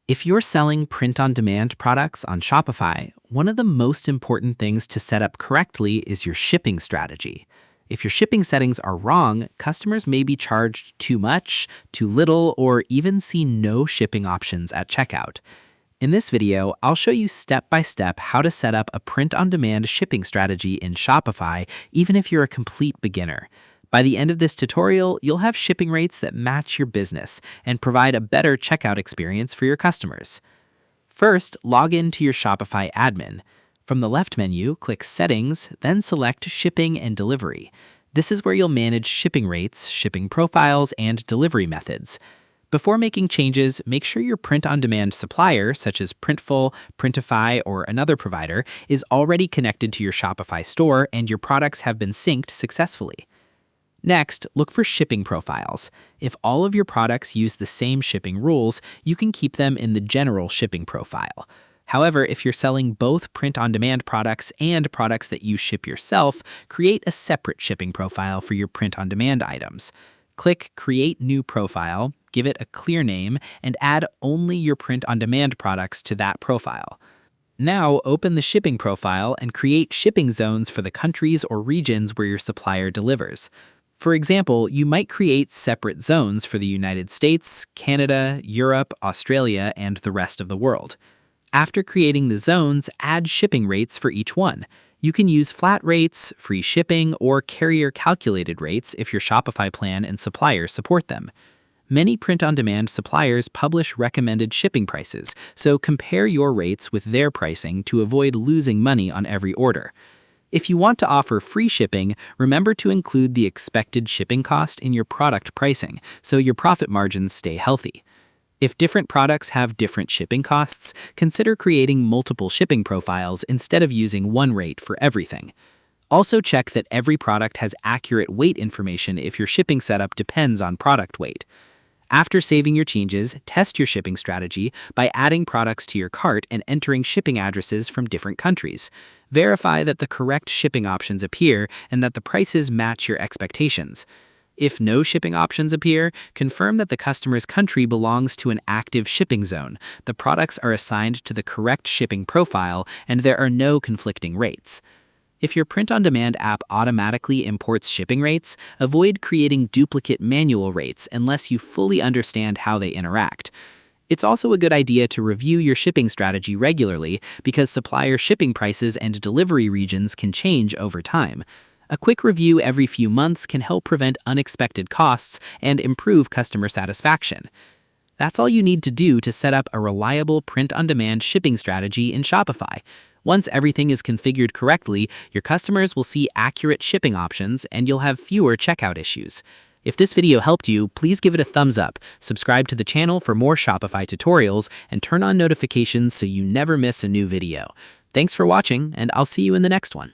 If you're selling print-on-demand products on Shopify, one of the most important things to set up correctly is your shipping strategy. If your shipping settings are wrong, customers may be charged too much, too little, or even see no shipping options at checkout. In this video, I'll show you step-by-step how to set up a print-on-demand shipping strategy in Shopify, even if you're a complete beginner. By the end of this tutorial, you'll have shipping rates that match your business and provide a better checkout experience for your customers. First, log in to your Shopify admin. From the left menu, click Settings, then select Shipping and Delivery. This is where you'll manage shipping rates, shipping profiles, and delivery methods. Before making changes, make sure your print-on-demand supplier, such as Printful, Printify, or another provider, is already connected to your Shopify store and your products have been synced successfully. Next, look for shipping profiles. If all of your products use the same shipping rules, you can keep them in the general shipping profile. However, if you're selling both print-on-demand products and products that you ship yourself, create a separate shipping profile for your print-on-demand items. Click Create New Profile, give it a clear name, and add only your print-on-demand products to that profile. Now, open the shipping profile and create shipping zones for the countries or regions where your supplier delivers. For example, you might create separate zones for the United States, Canada, Europe, Australia, and the rest of the world. After creating the zones, add shipping rates for each one. You can use flat rates, free shipping, or carrier-calculated rates if your Shopify plan and suppliers support them. Many print-on-demand suppliers publish recommended shipping prices, so compare your rates with their pricing to avoid losing money on every order. If you want to offer free shipping, remember to include the expected shipping cost in your product pricing so your profit margins stay healthy. If different products have different shipping costs, consider creating multiple shipping profiles instead of using one rate for everything. Also check that every product has accurate weight information if your shipping setup depends on product weight. After saving your changes, test your shipping strategy by adding products to your cart and entering shipping addresses from different countries. Verify that the correct shipping options appear and that the prices match your expectations. If no shipping options appear, confirm that the customer's country belongs to an active shipping zone, the products are assigned to the correct shipping profile, and there are no conflicting rates. If your print-on-demand app automatically imports shipping rates, avoid creating duplicate manual rates unless you fully understand how they interact. It's also a good idea to review your shipping strategy regularly because supplier shipping prices and delivery regions can change over time. A quick review every few months can help prevent unexpected costs and improve customer satisfaction. That's all you need to do to set up a reliable print-on-demand shipping strategy in Shopify. Once everything is configured correctly, your customers will see accurate shipping options and you'll have fewer checkout issues. If this video helped you, please give it a thumbs up, subscribe to the channel for more Shopify tutorials, and turn on notifications so you never miss a new video. Thanks for watching, and I'll see you in the next one.